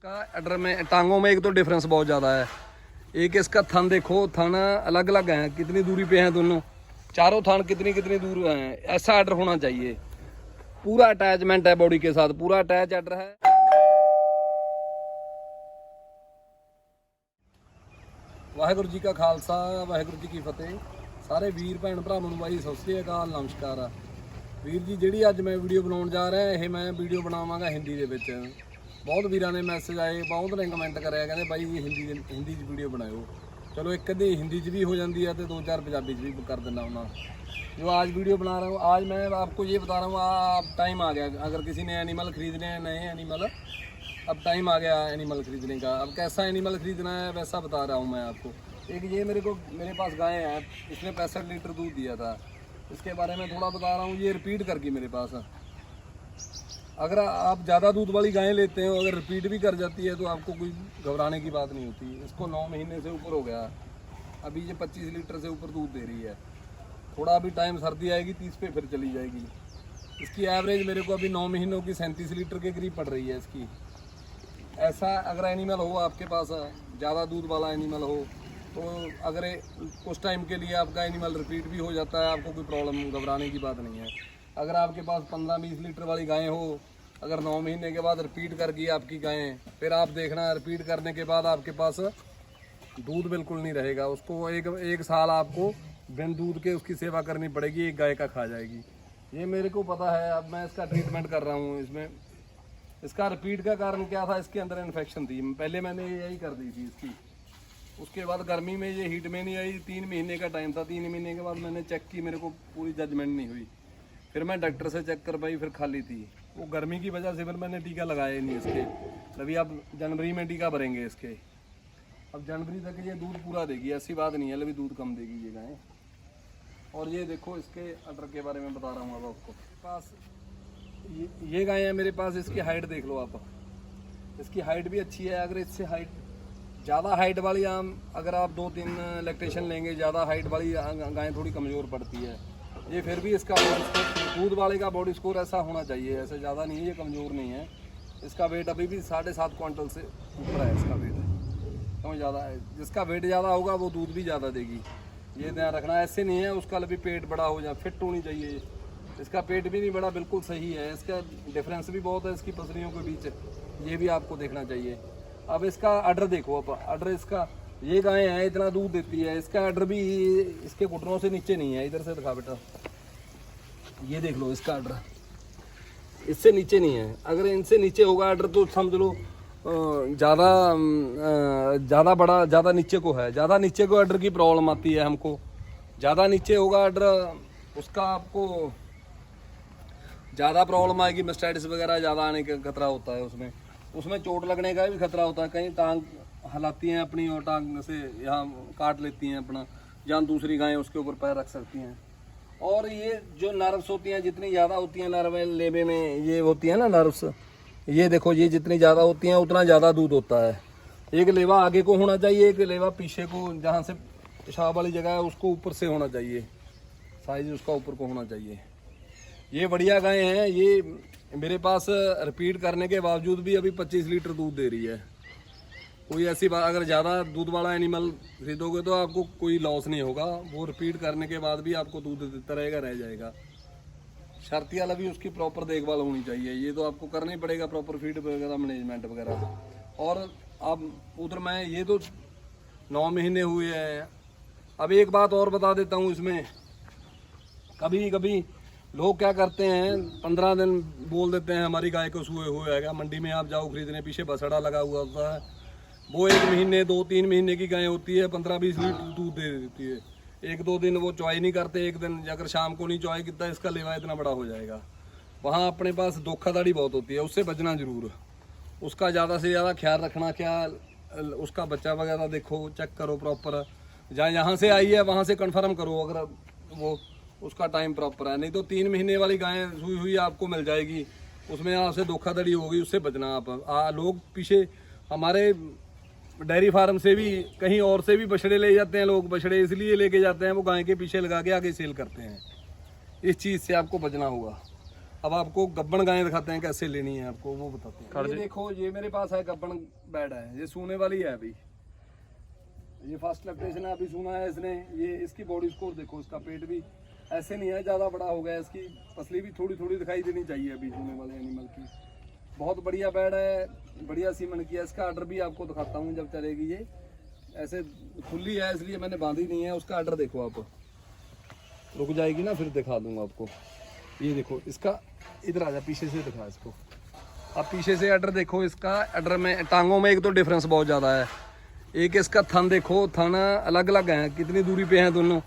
का अडर में टांगों में एक तो डिफरेंस बहुत ज़्यादा है। एक इसका थन देखो, थन अलग अलग हैं, कितनी दूरी पे हैं दोनों, चारों थन कितनी कितनी दूर हैं। ऐसा अडर होना चाहिए, पूरा अटैचमेंट है बॉडी के साथ, पूरा अटैच अडर है। वाहेगुरु जी का खालसा, वाहेगुरु जी की फतेह। ਸਾਰੇ ਵੀਰ ਭੈਣ ਭਰਾਵਾਂ ਨੂੰ ਬਾਈ ਸਤਿ ਸ੍ਰੀ ਅਕਾਲ, ਨਮਸਕਾਰ ਆ ਵੀਰ ਜੀ। ਜਿਹੜੀ ਅੱਜ ਮੈਂ ਵੀਡੀਓ ਬਣਾਉਣ ਜਾ ਰਿਹਾ, ਇਹ ਮੈਂ ਵੀਡੀਓ ਬਣਾਵਾਂਗਾ ਹਿੰਦੀ ਦੇ ਵਿੱਚ। ਬਹੁਤ ਵੀਰਾਂ ਨੇ ਮੈਸੇਜ ਆਏ, ਬਹੁਤ ਨੇ ਕਮੈਂਟ ਕਰਿਆ, ਕਹਿੰਦੇ ਬਾਈ ਹਿੰਦੀ 'ਚ ਵੀਡੀਓ ਬਣਾਇਓ। चलो एक कभी हिंदी च भी हो जाती है तो दो चार पंजाबी च भी कर देना हूँ। जो आज वीडियो बना रहा हूँ, आज मैं आपको ये बता रहा हूँ, आप टाइम आ गया, अगर किसी ने एनिमल ख़रीदने हैं, नए एनिमल, अब टाइम आ गया एनिमल ख़रीदने का। अब कैसा एनिमल ख़रीदना है वैसा बता रहा हूँ मैं आपको। एक ये मेरे पास गाय है, इसने 65 लीटर दूध दिया था, इसके बारे में थोड़ा बता रहा हूँ। ये रिपीट करके मेरे पास, अगर आप ज़्यादा दूध वाली गायें लेते हो, अगर रिपीट भी कर जाती है तो आपको कोई घबराने की बात नहीं होती। इसको 9 महीने से ऊपर हो गया, अभी ये 25 लीटर से ऊपर दूध दे रही है। थोड़ा अभी टाइम सर्दी आएगी 30 पे फिर चली जाएगी। इसकी एवरेज मेरे को अभी 9 महीनों की 37 लीटर के करीब पड़ रही है इसकी। ऐसा अगर एनिमल हो आपके पास, ज़्यादा दूध वाला एनिमल हो, तो अगर कुछ टाइम के लिए आपका एनिमल रिपीट भी हो जाता है, आपको कोई प्रॉब्लम, घबराने की बात नहीं है। अगर आपके पास 15-20 लीटर वाली गायें हो, अगर 9 महीने के बाद रिपीट कर गई आपकी गायें, फिर आप देखना रिपीट करने के बाद आपके पास दूध बिल्कुल नहीं रहेगा। उसको एक साल आपको बिन दूध के उसकी सेवा करनी पड़ेगी, एक गाय का खा जाएगी। ये मेरे को पता है, अब मैं इसका ट्रीटमेंट कर रहा हूँ। इसमें इसका रिपीट का कारण क्या था, इसके अंदर इन्फेक्शन थी। पहले मैंने यही कर दी थी इसकी, उसके बाद गर्मी में ये हीट में नहीं आई। 3 महीने का टाइम था, 3 महीने के बाद मैंने चेक की, मेरे को पूरी जजमेंट नहीं हुई। फिर मैं डॉक्टर से चेक करवाई, फिर खाली थी। वो गर्मी की वजह से फिर मैंने टीका लगाया नहीं इसके। अभी अब जनवरी में टीका भरेंगे इसके। अब जनवरी तक ये दूध पूरा देगी, ऐसी बात नहीं है अभी दूध कम देगी ये गाय। और ये देखो इसके अडर के बारे में बता रहा हूँ अब आपको। पास ये गाय है मेरे पास, इसकी हाइट देख लो आप, इसकी हाइट भी अच्छी है। अगर इससे हाइट, ज़्यादा हाइट वाली अगर आप 2-3 लैक्टेशन लेंगे, ज़्यादा हाइट वाली गाय थोड़ी कमज़ोर पड़ती है। ये फिर भी इसका दूध वाले का बॉडी स्कोर ऐसा होना चाहिए, ऐसे ज़्यादा नहीं है, ये कमज़ोर नहीं है। इसका वेट अभी भी 7.5 क्विंटल से ऊपर है इसका वेट, क्यों ज़्यादा है। जिसका वेट ज़्यादा होगा वो दूध भी ज़्यादा देगी, ये ध्यान रखना। ऐसे नहीं है उसका अभी पेट बड़ा हो जाए, फिट होनी चाहिए। इसका पेट भी नहीं बड़ा, बिल्कुल सही है। इसका डिफरेंस भी बहुत है इसकी पसलियों के बीच, ये भी आपको देखना चाहिए। अब इसका अडर देखो, अब अडर इसका, ये गाय है इतना दूध देती है, इसका अडर भी इसके घुटनों से नीचे नहीं है। इधर से दिखा बेटा, ये देख लो इसका अडर इससे नीचे नहीं है। अगर इनसे नीचे होगा अडर तो समझ लो ज़्यादा बड़ा, ज़्यादा नीचे को है। ज़्यादा नीचे को अडर की प्रॉब्लम आती है हमको। ज़्यादा नीचे होगा अडर, उसका आपको ज़्यादा प्रॉब्लम आएगी, मेस्टाइटिस वगैरह ज़्यादा आने का खतरा होता है। उसमें चोट लगने का भी खतरा होता है। कहीं टांग हलाती हैं अपनी और टांग से यहाँ काट लेती हैं अपना, जहाँ दूसरी गायें उसके ऊपर पैर रख सकती हैं। और ये जो नर्व्स होती हैं, जितनी ज़्यादा होती हैं नर्व लेबे में, ये होती है ना नर्व्स, ये देखो, ये जितनी ज़्यादा होती हैं उतना ज़्यादा दूध होता है। एक लेवा आगे को होना चाहिए, एक लेवा पीछे को, जहाँ से पेशाब वाली जगह है उसको ऊपर से होना चाहिए, साइज उसका ऊपर को होना चाहिए। ये बढ़िया गाय हैं। ये मेरे पास रिपीट करने के बावजूद भी अभी 25 लीटर दूध दे रही है। कोई ऐसी बात, अगर ज़्यादा दूध वाला एनिमल खरीदोगे तो आपको कोई लॉस नहीं होगा। वो रिपीट करने के बाद भी आपको दूध देता रहेगा, रह जाएगा। शर्ती वाला भी उसकी प्रॉपर देखभाल होनी चाहिए। ये तो आपको करना ही पड़ेगा, प्रॉपर फीड वगैरह, मैनेजमेंट वगैरह। और अब उधर मैं, ये तो 9 महीने हुए हैं। अब एक बात और बता देता हूँ इसमें, कभी कभी लोग क्या करते हैं, 15 दिन बोल देते हैं हमारी गाय को सूए हुए आएगा। मंडी में आप जाओ खरीदने, पीछे बसड़ा लगा हुआ होता है। वो 1 महीने 2-3 महीने की गाय होती है, 15-20 लीटर दूध दे देती है। 1-2 दिन वो चॉय नहीं करते, एक दिन अगर शाम को नहीं चॉय कितना, इसका लेवा इतना बड़ा हो जाएगा। वहाँ अपने पास धोखाधड़ी बहुत होती है, उससे बचना जरूर। उसका ज़्यादा से ज़्यादा ख्याल रखना। क्या उसका बच्चा वगैरह देखो, चेक करो प्रॉपर। यहाँ से आई है वहाँ से कन्फर्म करो, अगर वो उसका टाइम प्रॉपर है। नहीं तो 3 महीने वाली गाय सुई हुई आपको मिल जाएगी, उसमें आपसे धोखाधड़ी होगी, उससे बचना आप। लोग पीछे हमारे डेयरी फार्म से भी, कहीं और से भी बछड़े ले जाते हैं लोग। बछड़े इसलिए लेके जाते हैं, वो गाय के पीछे लगा के आगे सेल करते हैं। इस चीज़ से आपको बचना होगा। अब आपको गब्बन गायें दिखाते हैं कैसे लेनी है आपको, वो बताते हैं। ये देखो, ये मेरे पास है गब्बन बैड है, ये सूने वाली है अभी, ये फर्स्ट लैक्टेशन है, अभी सूना है इसने। ये इसकी बॉडी स्कोर देखो, इसका पेट भी ऐसे नहीं है ज़्यादा बड़ा हो गया, इसकी पसली भी थोड़ी थोड़ी दिखाई देनी चाहिए अभी सूने वाले एनिमल की। बहुत बढ़िया बैड है, बढ़िया सीमन की है। इसका आर्डर भी आपको दिखाता हूँ जब चलेगी। ये ऐसे खुली है इसलिए मैंने बांधी नहीं है। उसका आर्डर देखो आप, रुक जाएगी ना फिर दिखा दूंगा आपको। ये देखो इसका, इधर आ जा, पीछे से दिखा इसको। अब पीछे से आर्डर देखो, इसका आर्डर में टांगों में एक तो डिफरेंस बहुत ज़्यादा है। एक इसका थन देखो, थन अलग अलग हैं, कितनी दूरी पे हैं दोनों,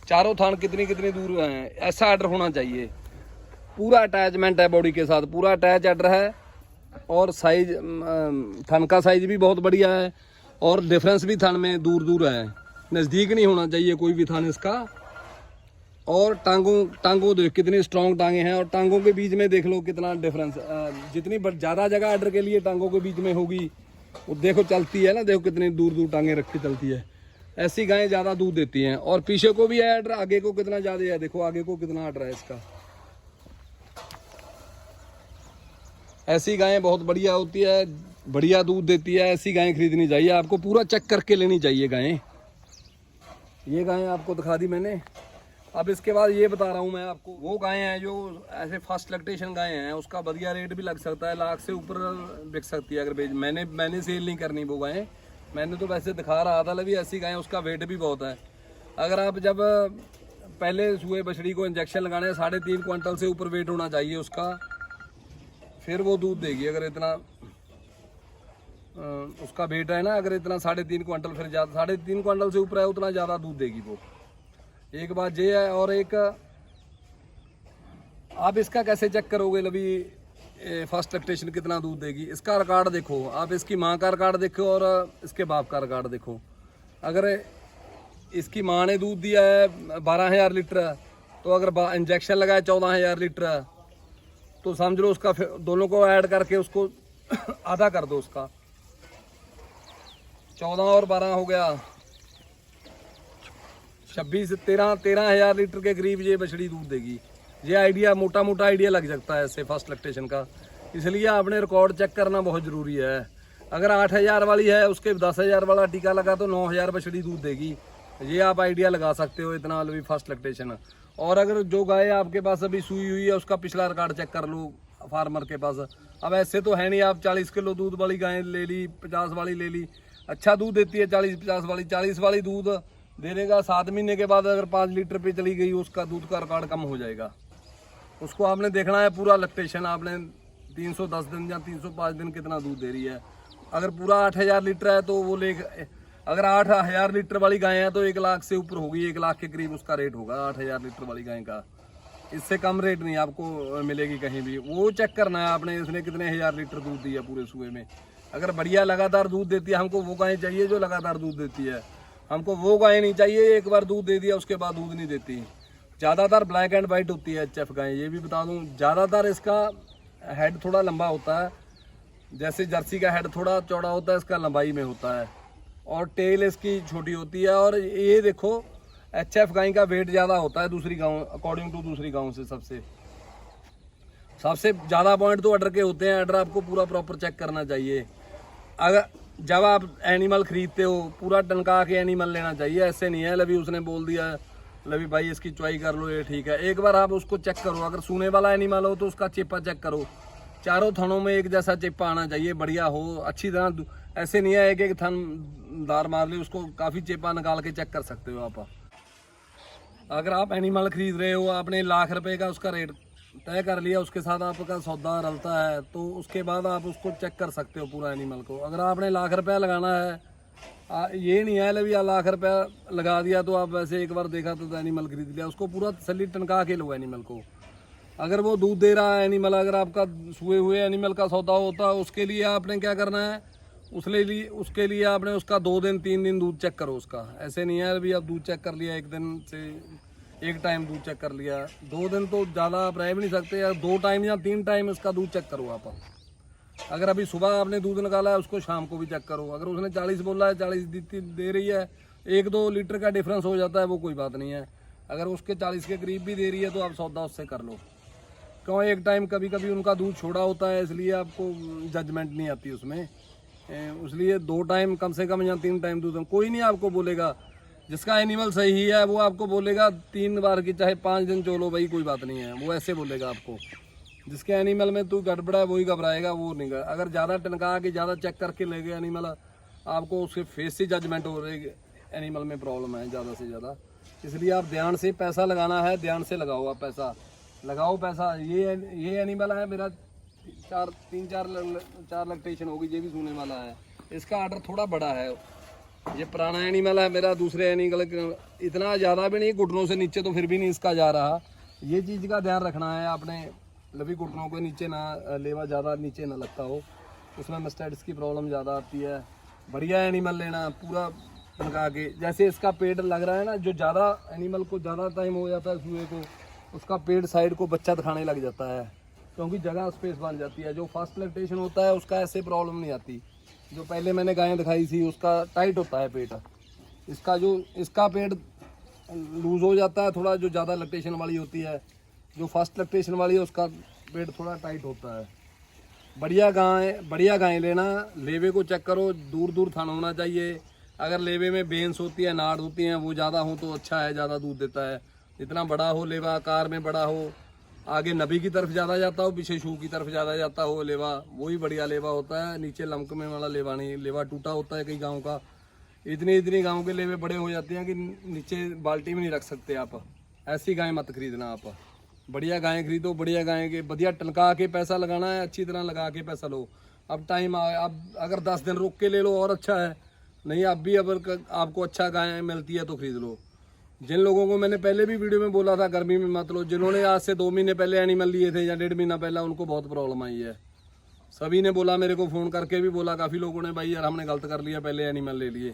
चारों थन कितनी कितनी दूर हैं। ऐसा आर्डर होना चाहिए। पूरा अटैचमेंट है बॉडी के साथ, पूरा अटैच आर्डर है। और साइज, थन का साइज भी बहुत बढ़िया है और डिफरेंस भी थन में दूर दूर है, नज़दीक नहीं होना चाहिए कोई भी थन इसका। और टांगों देख कितनी स्ट्रॉन्ग टांगे हैं, और टांगों के बीच में देख लो कितना डिफरेंस। जितनी ज़्यादा जगह आर्डर के लिए टांगों के बीच में होगी, वो देखो चलती है ना, देखो कितनी दूर दूर टांगे रख के चलती है। ऐसी गायें ज़्यादा दूध देती हैं। और पीछे को भी है आर्डर, आगे को कितना ज़्यादा है, देखो आगे को कितना आर्डर है इसका। ऐसी गायें बहुत बढ़िया होती है, बढ़िया दूध देती है। ऐसी गायें खरीदनी चाहिए आपको, पूरा चेक करके लेनी चाहिए गायें। ये गायें आपको दिखा दी मैंने। अब इसके बाद ये बता रहा हूँ मैं आपको, वो गायें हैं जो ऐसे फर्स्ट लैक्टेशन गायें हैं, उसका बढ़िया रेट भी लग सकता है, लाख से ऊपर बिक सकती है अगर बेच। मैंने सेल नहीं करनी वो गायें, मैंने तो वैसे दिखा रहा था। लवी ऐसी गायें, उसका वेट भी बहुत है। अगर आप जब पहले सुए बछड़ी को इंजेक्शन लगाने, 3.5 क्विंटल से ऊपर वेट होना चाहिए उसका, फिर वो दूध देगी। अगर इतना उसका वेट है ना, अगर इतना 3.5 क्विंटल, फिर ज़्यादा 3.5 क्विंटल से ऊपर है उतना ज़्यादा दूध देगी वो। एक बात ये है। और एक आप इसका कैसे चेक करोगे लवी फर्स्ट लैक्टेशन कितना दूध देगी? इसका रिकॉर्ड देखो आप, इसकी माँ का रिकॉर्ड देखो और इसके बाप का रिकॉर्ड देखो। अगर इसकी माँ ने दूध दिया है 12,000 लीटर, तो अगर इंजेक्शन लगाया 14,000 लीटर, तो समझ लो उसका दोनों को ऐड करके उसको आधा कर दो। उसका 14 और 12 हो गया 26, 13,000 लीटर के करीब ये बछड़ी दूध देगी। ये आइडिया, मोटा मोटा आइडिया लग सकता है इससे फर्स्ट लैक्टेशन का। इसलिए आपने रिकॉर्ड चेक करना बहुत ज़रूरी है। अगर 8,000 वाली है, उसके 10,000 वाला टीका लगा तो 9,000 बछड़ी दूध देगी। ये आप आइडिया लगा सकते हो, इतना भी फर्स्ट लैक्टेशन। और अगर जो गाय आपके पास अभी सूई हुई है, उसका पिछला रिकॉर्ड चेक कर लो फार्मर के पास। अब ऐसे तो है नहीं, आप 40 किलो दूध वाली गाय ले ली, 50 वाली ले ली, अच्छा दूध देती है 40-50 वाली। 40 वाली दूध देने का 7 महीने के बाद अगर 5 लीटर पे चली गई, उसका दूध का रिकॉर्ड कम हो जाएगा। उसको आपने देखना है पूरा लैक्टेशन, आपने 310 दिन या 305 दिन कितना दूध दे रही है। अगर पूरा 8,000 लीटर है तो वो अगर 8,000 लीटर वाली गाय है तो 1 लाख से ऊपर होगी, 1 लाख के करीब उसका रेट होगा 8,000 लीटर वाली गाय का। इससे कम रेट नहीं आपको मिलेगी कहीं भी। वो चेक करना है आपने, इसने कितने 1,000 लीटर दूध दिया पूरे सुबह में। अगर बढ़िया लगातार दूध देती है, हमको वो गाय चाहिए जो लगातार दूध देती है। हमको वो गाय नहीं चाहिए एक बार दूध दे दिया उसके बाद दूध नहीं देती। ज़्यादातर ब्लैक एंड वाइट होती है HF गाय। ये भी बता दूँ, ज़्यादातर इसका हेड थोड़ा लंबा होता है, जैसे जर्सी का हेड थोड़ा चौड़ा होता है, इसका लंबाई में होता है। और टेल इसकी छोटी होती है। और ये देखो HF गाय का वेट ज़्यादा होता है दूसरी गाँव, अकॉर्डिंग टू दूसरी गाँव से। सबसे ज़्यादा पॉइंट तो अडर के होते हैं। अडर आपको पूरा प्रॉपर चेक करना चाहिए। अगर जब आप एनिमल खरीदते हो, पूरा टनका के एनिमल लेना चाहिए। ऐसे नहीं है लभी उसने बोल दिया लभी भाई इसकी चॉइस कर लो, ये ठीक है। एक बार आप उसको चेक करो। अगर सूने वाला एनिमल हो तो उसका चेपा चेक करो, चारों थनों में एक जैसा चेपा आना चाहिए, बढ़िया हो, अच्छी तरह। ऐसे नहीं है एक थन दार मार ले, उसको काफ़ी चेपा निकाल के चेक कर सकते हो आप। अगर आप एनिमल खरीद रहे हो, आपने लाख रुपए का उसका रेट तय कर लिया, उसके साथ आपका सौदा रलता है, तो उसके बाद आप उसको चेक कर सकते हो पूरा एनिमल को। अगर आपने लाख रुपया लगाना है, ये नहीं है लभी लाख रुपया लगा दिया तो आप वैसे एक बार देखा तो एनिमल खरीद लिया। उसको पूरा तसल्ली टनका के लो एनिमल को। अगर वो दूध दे रहा है एनिमल, अगर आपका सुए हुए एनिमल का सौदा होता है, उसके लिए आपने क्या करना है, उसके लिए आपने उसका 2 दिन 3 दिन दूध चेक करो उसका। ऐसे नहीं है अभी आप दूध चेक कर लिया, एक दिन से एक टाइम दूध चेक कर लिया, 2 दिन तो ज़्यादा आप रह भी नहीं सकते यार। 2 टाइम या 3 टाइम इसका दूध चेक करो आप। अगर अभी सुबह आपने दूध निकाला है, उसको शाम को भी चेक करो। अगर उसने 40 बोला है, 40 दे रही है, 1-2 लीटर का डिफरेंस हो जाता है, वो कोई बात नहीं है। अगर उसके 40 के करीब भी दे रही है तो आप सौदा उससे कर लो। क्यों एक टाइम कभी कभी उनका दूध छोड़ा होता है, इसलिए आपको जजमेंट नहीं आती उसमें। इसलिए 2 टाइम कम से कम या 3 टाइम दूध, कोई नहीं आपको बोलेगा। जिसका एनिमल सही है वो आपको बोलेगा 3 बार की चाहे 5 दिन चलो भाई कोई बात नहीं है, वो ऐसे बोलेगा आपको। जिसके एनिमल में तू गड़बड़ा है वही घबराएगा, वो नहीं। अगर ज़्यादा टनका के ज़्यादा चेक करके ले गए एनिमल, आपको उसके फेस से जजमेंट हो रही एनिमल में प्रॉब्लम है ज़्यादा से ज़्यादा। इसलिए आप ध्यान से पैसा लगाना है, ध्यान से लगाओ, आप पैसा लगाओ पैसा। ये एनिमल है मेरा 4 लैक्टेशन होगी, ये भी सूने वाला है। इसका आर्डर थोड़ा बड़ा है। ये पुराना एनिमल है मेरा, दूसरे एनिमल इतना ज़्यादा भी नहीं, घुटनों से नीचे तो फिर भी नहीं इसका जा रहा। ये चीज़ का ध्यान रखना है आपने, लवी घुटनों के नीचे ना लेवा ज़्यादा नीचे ना लगता हो, उसमें मस्टैटिस की प्रॉब्लम ज़्यादा आती है। बढ़िया एनिमल लेना पूरा टनका के। जैसे इसका पेट लग रहा है ना, जो ज़्यादा एनिमल को ज़्यादा टाइम हो जाता है सुए को, उसका पेट साइड को बच्चा दिखाने लग जाता है, क्योंकि जगह स्पेस बन जाती है। जो फर्स्ट लैक्टेशन होता है उसका ऐसे प्रॉब्लम नहीं आती। जो पहले मैंने गायें दिखाई थी उसका टाइट होता है पेट। इसका पेट लूज हो जाता है थोड़ा, जो ज़्यादा लैक्टेशन वाली होती है। जो फर्स्ट लैक्टेशन वाली है उसका पेट थोड़ा टाइट होता है। बढ़िया गाय लेना, लेवे को चेक करो, दूर दूर थान होना चाहिए। अगर लेवे में बेंस होती है, नाड़ होती हैं, वो ज़्यादा हो तो अच्छा है, ज़्यादा दूध देता है। जितना बड़ा हो लेवा, आकार में बड़ा हो, आगे नबी की तरफ ज़्यादा जाता हो, पीछे शू की तरफ ज़्यादा जाता हो लेवा, वही बढ़िया लेवा होता है। नीचे लमक में वाला लेवा नहीं, लेवा टूटा होता है कई गाँव का। इतनी गाँव के लेवे बड़े हो जाते हैं कि नीचे बाल्टी में नहीं रख सकते आप। ऐसी गाय मत खरीदना आप। बढ़िया गाय खरीदो, बढ़िया गाय के बढ़िया टनका के पैसा लगाना है, अच्छी तरह लगा के पैसा लो। अब टाइम अब अगर 10 दिन रुक के ले लो और अच्छा है, नहीं अब भी अगर आपको अच्छा गाय मिलती है तो खरीद लो। जिन लोगों को मैंने पहले भी वीडियो में बोला था गर्मी में मत लो, जिन्होंने आज से 2 महीने पहले एनिमल लिए थे या 1.5 महीना पहले, उनको बहुत प्रॉब्लम आई है। सभी ने बोला, मेरे को फ़ोन करके भी बोला काफ़ी लोगों ने, भाई यार हमने गलत कर लिया, पहले एनिमल ले लिए।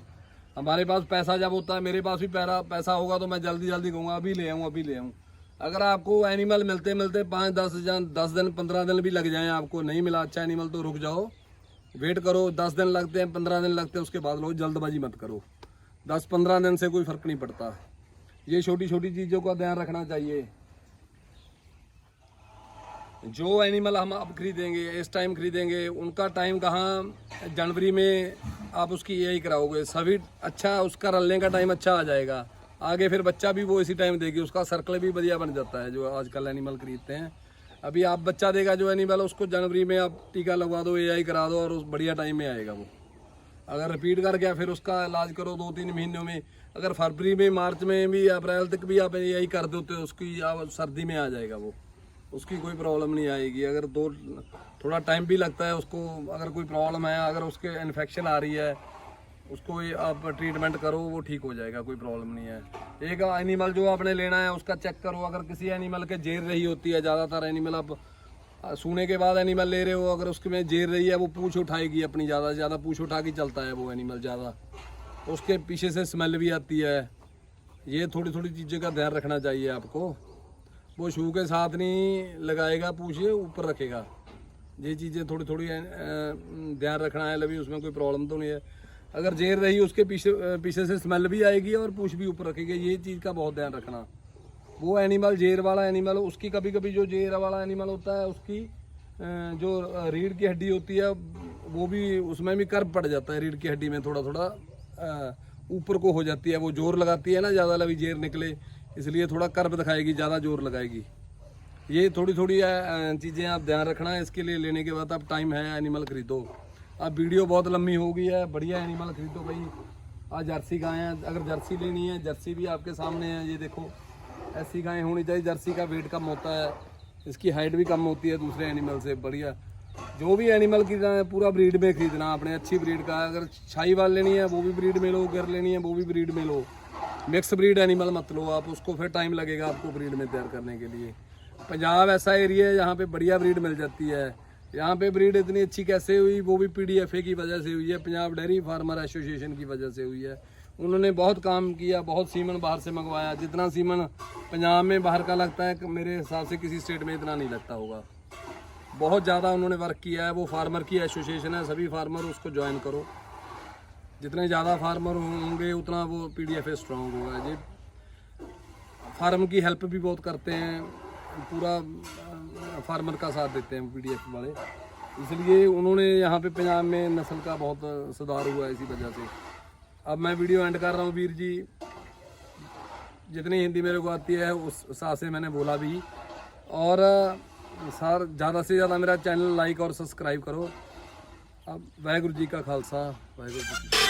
हमारे पास पैसा जब होता है, मेरे पास भी पैसा होगा तो मैं जल्दी कहूँगा अभी ले आऊँ। अगर आपको एनिमल मिलते 5-10 दिन 15 दिन भी लग जाएँ, आपको नहीं मिला अच्छा एनिमल तो रुक जाओ, वेट करो। 10 दिन लगते हैं, 15 दिन लगते हैं, उसके बाद लो। जल्दबाजी मत करो, 10-15 दिन से कोई फ़र्क नहीं पड़ता। ये छोटी चीज़ों का ध्यान रखना चाहिए। जो एनिमल हम अब खरीदेंगे, इस टाइम खरीदेंगे, उनका टाइम कहाँ जनवरी में आप उसकी यही कराओगे। सभी अच्छा उसका रलने का टाइम अच्छा आ जाएगा, आगे फिर बच्चा भी वो इसी टाइम देगी, उसका सर्कल भी बढ़िया बन जाता है। जो आजकल एनिमल खरीदते हैं, अभी आप बच्चा देगा जो एनिमल, उसको जनवरी में आप टीका लगवा दो, एआई करा दो, और उस बढ़िया टाइम में आएगा वो। अगर रिपीट कर गया फिर उसका इलाज करो 2-3 महीनों में। अगर फरवरी में, मार्च में भी, अप्रैल तक भी आप यही कर दो तो उसकी सर्दी में आ जाएगा वो, उसकी कोई प्रॉब्लम नहीं आएगी। अगर थोड़ा टाइम भी लगता है उसको, अगर कोई प्रॉब्लम है, अगर उसके इन्फेक्शन आ रही है, उसको आप ट्रीटमेंट करो, वो ठीक हो जाएगा, कोई प्रॉब्लम नहीं है। एक एनिमल जो आपने लेना है उसका चेक करो। अगर किसी एनिमल के जेर रही होती है, ज़्यादातर एनिमल आप सूने के बाद एनिमल ले रहे हो, अगर उसके में जेर रही है, वो पूँछ उठाएगी अपनी, ज़्यादा से ज़्यादा पूँछ उठा के चलता है वो एनिमल ज़्यादा, उसके पीछे से स्मेल भी आती है। ये थोड़ी चीज़ें का ध्यान रखना चाहिए आपको। वो शू के साथ नहीं लगाएगा, पूँछ ऊपर रखेगा। ये चीज़ें थोड़ी ध्यान रखना है। लभी उसमें कोई प्रॉब्लम तो नहीं है। अगर जेर रही उसके पीछे से स्मेल भी आएगी और पूँछ भी ऊपर रखेगी, ये चीज़ का बहुत ध्यान रखना। वो एनिमल जेर वाला एनिमल, उसकी कभी जो जेर वाला एनिमल होता है, उसकी जो रीढ़ की हड्डी होती है, वो भी उसमें भी कर्व पड़ जाता है। रीढ़ की हड्डी में थोड़ा ऊपर को हो जाती है, वो जोर लगाती है ना, ज़्यादा लवी जेर निकले, इसलिए थोड़ा कर्व दिखाएगी, ज़्यादा जोर लगाएगी। ये थोड़ी चीज़ें आप ध्यान रखना है। इसके लिए लेने के बाद अब टाइम है, एनिमल खरीदो। अब वीडियो बहुत लंबी हो गई है, बढ़िया एनिमल खरीदो भाई। आज जर्सी गाय हैं, अगर जर्सी लेनी है, जर्सी भी आपके सामने है, ये देखो ऐसी गाय होनी चाहिए। जर्सी का वेट कम होता है, इसकी हाइट भी कम होती है दूसरे एनिमल से। बढ़िया जो भी एनिमल खरीदना है पूरा ब्रीड में खरीदना, आपने अच्छी ब्रीड का। अगर शाहीवाल लेनी है वो भी ब्रीड में लो, गिर लेनी है वो भी ब्रीड में लो। मिक्स ब्रीड एनिमल मत लो आप, उसको फिर टाइम लगेगा आपको ब्रीड में तैयार करने के लिए। पंजाब ऐसा एरिया है जहाँ पे बढ़िया ब्रीड मिल जाती है। यहाँ पे ब्रीड इतनी अच्छी कैसे हुई, वो भी PDFA की वजह से हुई है, पंजाब डेयरी फार्मर एसोसिएशन की वजह से हुई है। उन्होंने बहुत काम किया, बहुत सीमन बाहर से मंगवाया। जितना सीमन पंजाब में बाहर का लगता है, मेरे हिसाब से किसी स्टेट में इतना नहीं लगता होगा। बहुत ज़्यादा उन्होंने वर्क किया है। वो फार्मर की एसोसिएशन है, सभी फार्मर उसको ज्वाइन करो। जितने ज़्यादा फार्मर होंगे उतना वो PDFA स्ट्रॉन्ग होगा। ये फार्म की हेल्प भी बहुत करते हैं, पूरा फार्मर का साथ देते हैं PDF वाले, इसलिए उन्होंने यहाँ पे पंजाब में नस्ल का बहुत सुधार हुआ है इसी वजह से। अब मैं वीडियो एंड कर रहा हूँ। वीर जी जितनी हिंदी मेरे को आती है उस हिसाब से मैंने बोला भी, और सर ज़्यादा से ज़्यादा मेरा चैनल लाइक और सब्सक्राइब करो। अब वाहेगुरू जी का खालसा, वाहेगुरू जी की